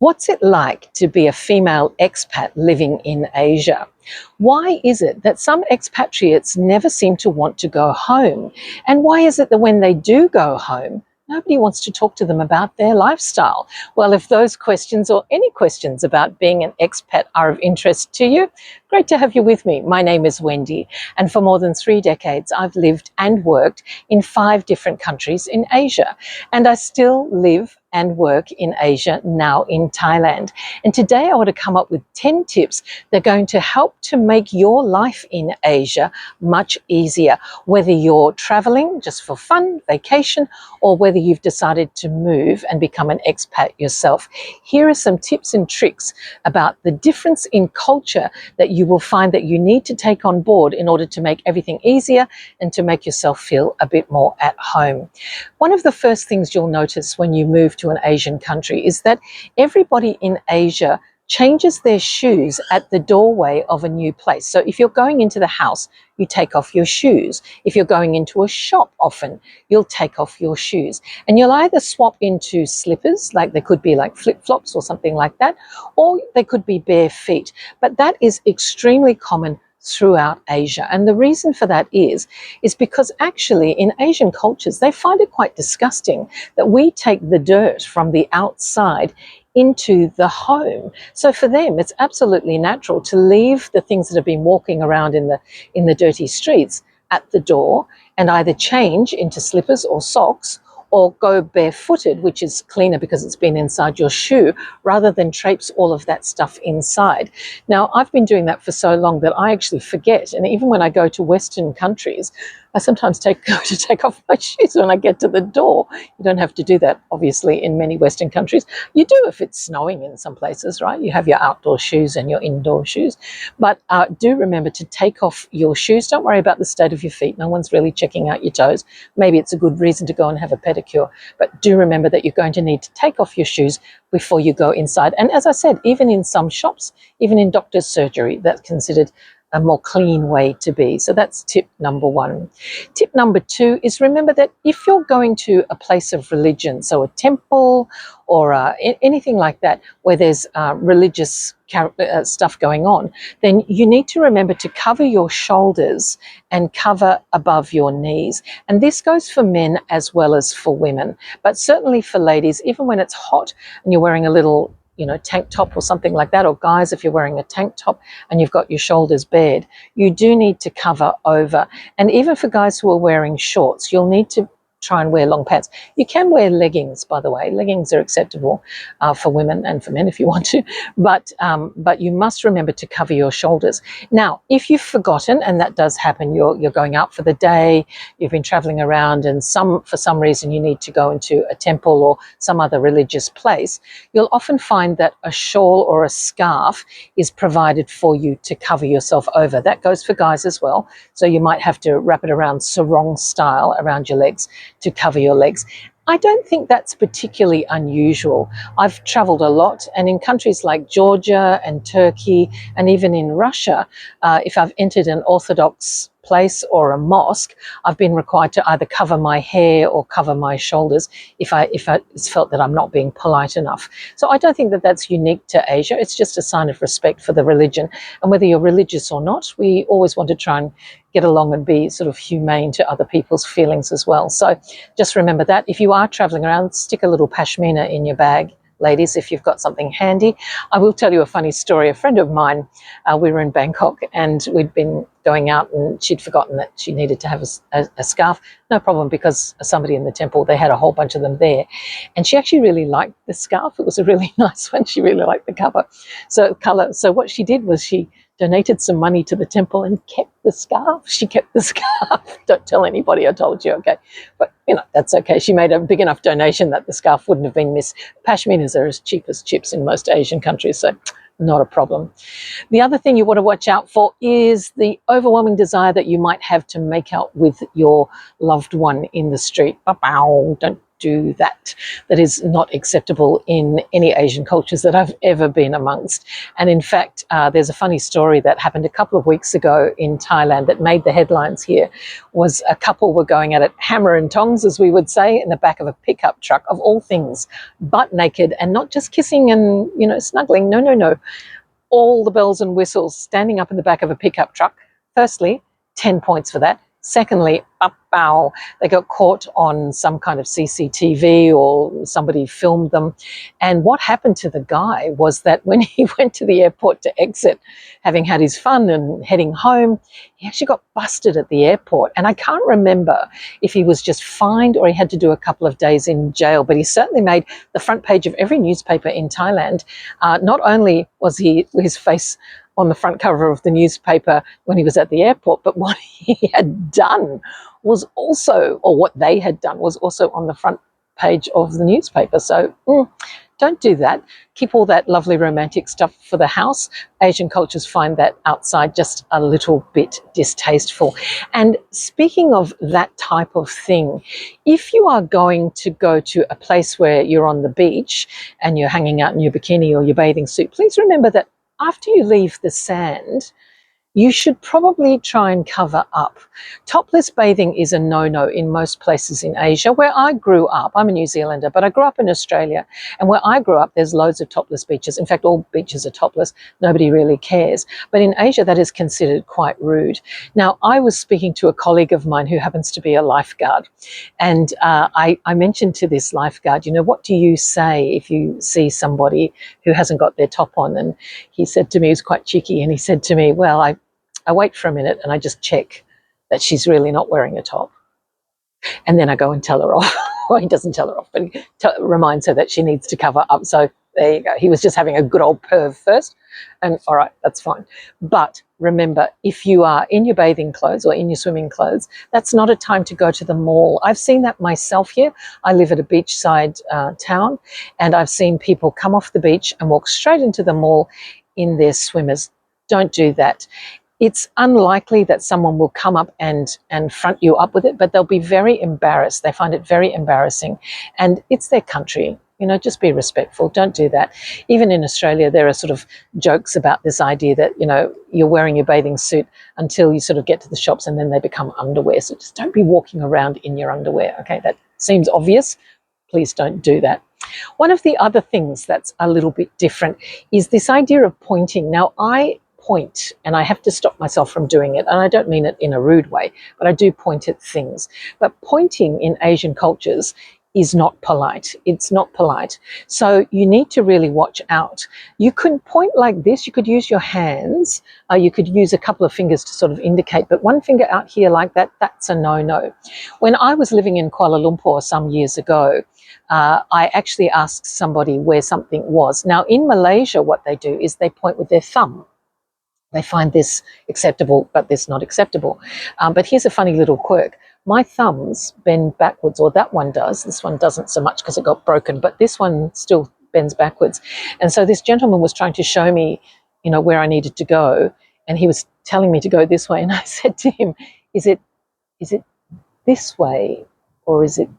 What's it like to be a female expat living in Asia? Why is it that some expatriates never seem to want to go home? And why is it that when they do go home, nobody wants to talk to them about their lifestyle? Well, if those questions or any questions about being an expat are of interest to you, great to have you with me. My name is Wendy, and for more than 3 decades, I've lived and worked in 5 different countries in Asia, and I still live and work in Asia, now in Thailand. And today I want to come up with 10 tips that are going to help to make your life in Asia much easier, whether you're traveling just for fun, vacation, or whether you've decided to move and become an expat yourself. Here are some tips and tricks about the difference in culture that you will find that you need to take on board in order to make everything easier and to make yourself feel a bit more at home. One of the first things you'll notice when you move to an Asian country is that everybody in Asia changes their shoes at the doorway of a new place. So if you're going into the house, you take off your shoes. If you're going into a shop, often you'll take off your shoes, and you'll either swap into slippers, like they could be like flip-flops or something like that, or they could be bare feet. But that is extremely common throughout Asia. And the reason for that is because actually in Asian cultures, they find it quite disgusting that we take the dirt from the outside into the home. So for them, it's absolutely natural to leave the things that have been walking around in the dirty streets at the door and either change into slippers or socks, or go barefooted, which is cleaner because it's been inside your shoe, rather than traipse all of that stuff inside. Now, I've been doing that for so long that I actually forget, and even when I go to Western countries, I sometimes go to take off my shoes when I get to the door. You don't have to do that, obviously, in many Western countries. You do if it's snowing in some places, right? You have your outdoor shoes and your indoor shoes. But do remember to take off your shoes. Don't worry about the state of your feet. No one's really checking out your toes. Maybe it's a good reason to go and have a pedicure. But do remember that you're going to need to take off your shoes before you go inside. And as I said, even in some shops, even in doctor's surgery, that's considered a more clean way to be. So that's tip number 1. Tip number 2 is remember that if you're going to a place of religion, so a temple or anything like that, where there's religious stuff going on, then you need to remember to cover your shoulders and cover above your knees. And this goes for men as well as for women, but certainly for ladies, even when it's hot and you're wearing a little tank top or something like that, or guys, if you're wearing a tank top and you've got your shoulders bared, you do need to cover over. And even for guys who are wearing shorts, you'll need to try and wear long pants. You can wear leggings, by the way. Leggings are acceptable for women and for men if you want to, but you must remember to cover your shoulders. Now, if you've forgotten, and that does happen, you're going out for the day, you've been traveling around, and for some reason you need to go into a temple or some other religious place, you'll often find that a shawl or a scarf is provided for you to cover yourself over. That goes for guys as well. So you might have to wrap it around sarong style around your legs to cover your legs. I don't think that's particularly unusual. I've traveled a lot, and in countries like Georgia and Turkey and even in Russia, if I've entered an Orthodox place or a mosque, I've been required to either cover my hair or cover my shoulders if it's felt that I'm not being polite enough. So I don't think that that's unique to Asia. It's just a sign of respect for the religion. And whether you're religious or not, we always want to try and get along and be sort of humane to other people's feelings as well. So just remember that. If you are traveling around, stick a little pashmina in your bag, ladies, if you've got something handy. I will tell you a funny story. A friend of mine, we were in Bangkok and we'd been going out, and she'd forgotten that she needed to have a scarf. No problem, because somebody in the temple, they had a whole bunch of them there. And she actually really liked the scarf. It was a really nice one. She really liked the colour. So what she did was she donated some money to the temple and kept the scarf. She kept the scarf. Don't tell anybody I told you, okay? But, that's okay. She made a big enough donation that the scarf wouldn't have been missed. Pashminas are as cheap as chips in most Asian countries, so not a problem. The other thing you want to watch out for is the overwhelming desire that you might have to make out with your loved one in the street. Don't do that. That is not acceptable in any Asian cultures that I've ever been amongst. And in fact, there's a funny story that happened a couple of weeks ago in Thailand that made the headlines here. Was a couple were going at it hammer and tongs, as we would say, in the back of a pickup truck, of all things, butt naked, and not just kissing and, you know, snuggling. No, no, no. All the bells and whistles, standing up in the back of a pickup truck. Firstly, 10 points for that. Secondly, bow, they got caught on some kind of CCTV or somebody filmed them. And what happened to the guy was that when he went to the airport to exit, having had his fun and heading home, he actually got busted at the airport. And I can't remember if he was just fined or he had to do a couple of days in jail, but he certainly made the front page of every newspaper in Thailand. Not only was his face on the front cover of the newspaper when he was at the airport, but what he had done was also, or what they had done was also on the front page of the newspaper. So don't do that. Keep all that lovely romantic stuff for the house. Asian cultures find that outside just a little bit distasteful. And speaking of that type of thing, if you are going to go to a place where you're on the beach and you're hanging out in your bikini or your bathing suit, please remember that after you leave the sand, you should probably try and cover up. Topless bathing is a no-no in most places in Asia. Where I grew up, I'm a New Zealander, but I grew up in Australia, and where I grew up, there's loads of topless beaches. In fact, all beaches are topless. Nobody really cares. But in Asia, that is considered quite rude. Now, I was speaking to a colleague of mine who happens to be a lifeguard, and I mentioned to this lifeguard, you know, what do you say if you see somebody who hasn't got their top on? And he said to me, he was quite cheeky, and he said to me, well, I wait for a minute and I just check that she's really not wearing a top. And then I go and tell her off. Well, he doesn't tell her off, but he reminds her that she needs to cover up. So there you go. He was just having a good old perv first. And all right, that's fine. But remember, if you are in your bathing clothes or in your swimming clothes, that's not a time to go to the mall. I've seen that myself here. I live at a beachside town, and I've seen people come off the beach and walk straight into the mall in their swimmers. Don't do that. It's unlikely that someone will come up and front you up with it, but they'll be very embarrassed. They find it very embarrassing. And it's their country. You know, just be respectful. Don't do that. Even in Australia, there are sort of jokes about this idea that, you know, you're wearing your bathing suit until you sort of get to the shops and then they become underwear. So just don't be walking around in your underwear. Okay, that seems obvious. Please don't do that. One of the other things that's a little bit different is this idea of pointing. Now, I point, and I have to stop myself from doing it, and I don't mean it in a rude way, but I do point at things. But pointing in Asian cultures is not polite. It's not polite. So you need to really watch out. You can point like this. You could use your hands. You could use a couple of fingers to sort of indicate, but one finger out here like that, that's a no-no. When I was living in Kuala Lumpur some years ago, I actually asked somebody where something was. Now, in Malaysia, what they do is they point with their thumb. They find this acceptable, but this not acceptable. But here's a funny little quirk. My thumbs bend backwards, or that one does. This one doesn't so much because it got broken, but this one still bends backwards. And so this gentleman was trying to show me, you know, where I needed to go, and he was telling me to go this way. And I said to him, is it this way or is it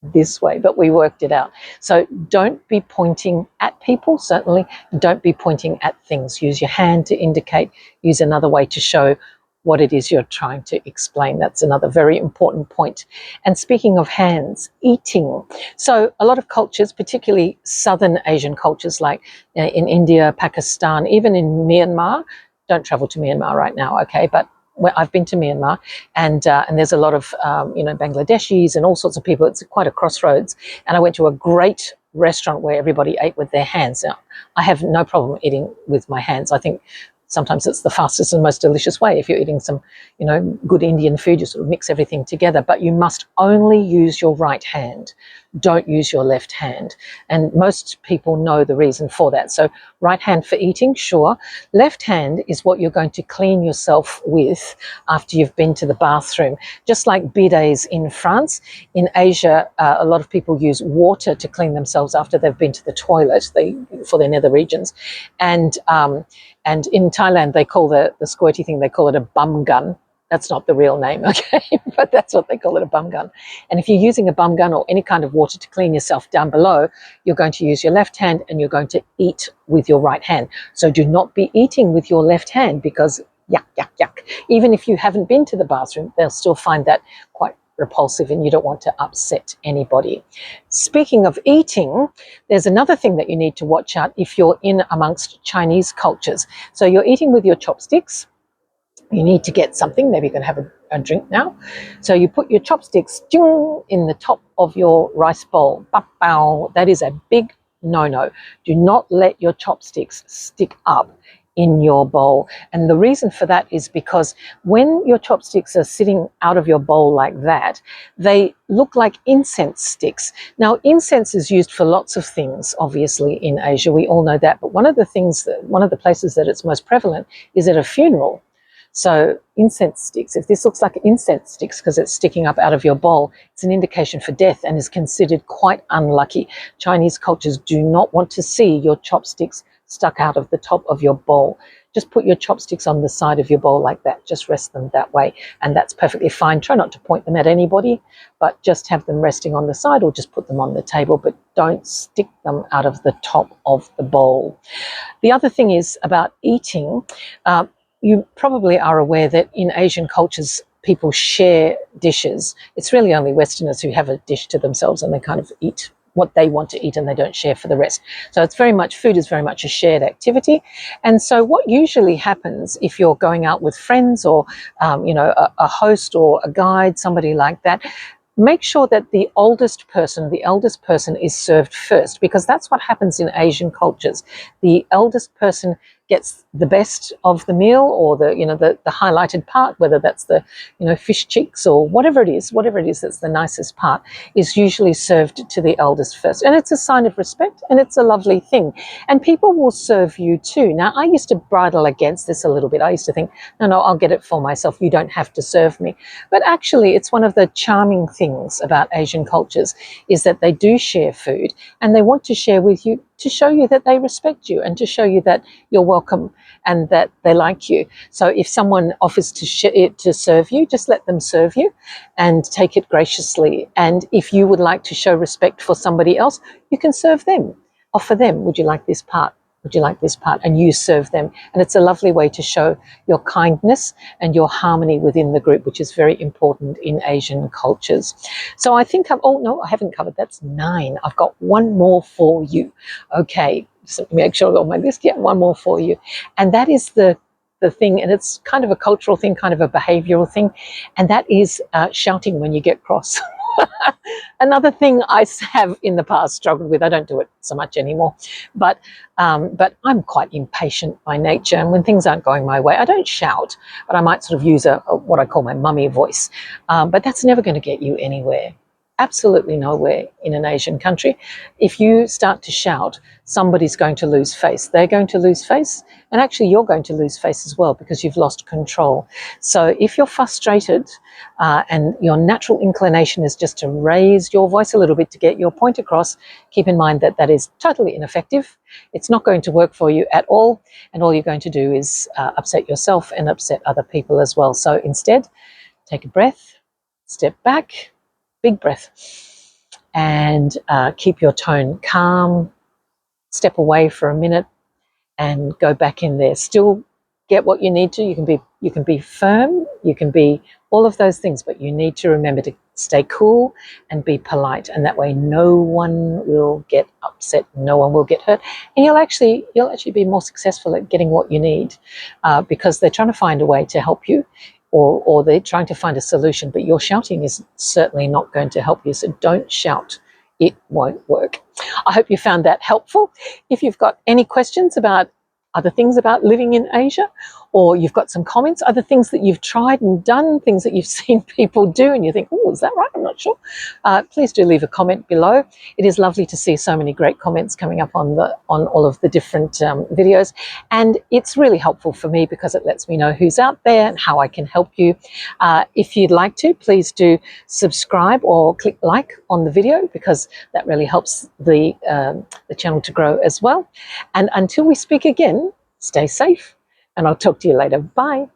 this way? But we worked it out. So don't be pointing at people, certainly. Don't be pointing at things. Use your hand to indicate. Use another way to show what it is you're trying to explain. That's another very important point. And speaking of hands, eating. So a lot of cultures, particularly Southern Asian cultures like in India, Pakistan, even in Myanmar, don't travel to Myanmar right now, okay, but I've been to Myanmar, and there's a lot of Bangladeshis and all sorts of people. It's quite a crossroads. And I went to a great restaurant where everybody ate with their hands. Now, I have no problem eating with my hands. I think sometimes it's the fastest and most delicious way. If you're eating some, you know, good Indian food, you sort of mix everything together. But you must only use your right hand. Don't use your left hand. And most people know the reason for that. So right hand for eating, sure. Left hand is what you're going to clean yourself with after you've been to the bathroom. Just like bidets in France, in Asia, a lot of people use water to clean themselves after they've been to the toilet for their nether regions. And in Thailand, they call the squirty thing, they call it a bum gun. That's not the real name, okay? But that's what they call it, a bum gun. And if you're using a bum gun or any kind of water to clean yourself down below, you're going to use your left hand and you're going to eat with your right hand. So do not be eating with your left hand, because yuck, yuck, yuck. Even if you haven't been to the bathroom, they'll still find that quite repulsive, and you don't want to upset anybody. Speaking of eating, there's another thing that you need to watch out if you're in amongst Chinese cultures. So you're eating with your chopsticks. You need to get something. Maybe you can have a drink now. So you put your chopsticks in the top of your rice bowl. That is a big no-no. Do not let your chopsticks stick up in your bowl. And the reason for that is because when your chopsticks are sitting out of your bowl like that, they look like incense sticks. Now, incense is used for lots of things, obviously, in Asia. We all know that. But one of the places that it's most prevalent is at a funeral. So incense sticks, if this looks like incense sticks because it's sticking up out of your bowl, it's an indication for death and is considered quite unlucky. Chinese cultures do not want to see your chopsticks stuck out of the top of your bowl. Just put your chopsticks on the side of your bowl like that. Just rest them that way, and that's perfectly fine. Try not to point them at anybody, but just have them resting on the side, or just put them on the table, but don't stick them out of the top of the bowl. The other thing is about eating. You probably are aware that in Asian cultures, people share dishes. It's really only Westerners who have a dish to themselves and they kind of eat what they want to eat and they don't share for the rest. So it's very much, food is very much a shared activity. And so what usually happens if you're going out with friends or, a host or a guide, somebody like that, make sure that the eldest person is served first, because that's what happens in Asian cultures. The eldest person gets the best of the meal, or the highlighted part, whether that's the fish cheeks or whatever it is that's the nicest part, is usually served to the eldest first. And it's a sign of respect, and it's a lovely thing. And people will serve you too. Now, I used to bridle against this a little bit. I used to think, no, I'll get it for myself. You don't have to serve me. But actually, it's one of the charming things about Asian cultures is that they do share food, and they want to share with you to show you that they respect you and to show you that you're welcome and that they like you. So if someone offers to serve you, just let them serve you and take it graciously. And if you would like to show respect for somebody else, you can serve them. Offer them, would you like this part? Would you like this part? And you serve them. And it's a lovely way to show your kindness and your harmony within the group, which is very important in Asian cultures. So I think I haven't covered. That's 9. I've got one more for you. Okay, so make sure I've got on my list. Yeah, one more for you. And that is the thing, and it's kind of a cultural thing, kind of a behavioral thing, and that is shouting when you get cross. Another thing I have in the past struggled with. I don't do it so much anymore, but I'm quite impatient by nature, and when things aren't going my way, I don't shout, but I might sort of use what I call my mummy voice, but that's never going to get you anywhere. Absolutely nowhere in an Asian country. If you start to shout, somebody's going to lose face. They're going to lose face, and actually you're going to lose face as well, because you've lost control. So if you're frustrated and your natural inclination is just to raise your voice a little bit to get your point across, keep in mind that that is totally ineffective. It's not going to work for you at all, and all you're going to do is upset yourself and upset other people as well. So instead, take a breath, step back, big breath, and keep your tone calm. Step away for a minute and go back in there. Still get what you need to. You can be firm, you can be all of those things, but you need to remember to stay cool and be polite, and that way no one will get upset, no one will get hurt, and you'll actually be more successful at getting what you need, because they're trying to find a way to help you, or they're trying to find a solution, but your shouting is certainly not going to help you. So don't shout. It won't work. I hope you found that helpful. If you've got any questions about other things about living in Asia, or you've got some comments, other things that you've tried and done, things that you've seen people do and you think, oh, is that right? I'm not sure. Please do leave a comment below. It is lovely to see so many great comments coming up on all of the different videos, and it's really helpful for me because it lets me know who's out there and how I can help you. If you'd like to, please do subscribe or click like on the video, because that really helps the channel to grow as well. And until we speak again, stay safe, and I'll talk to you later. Bye.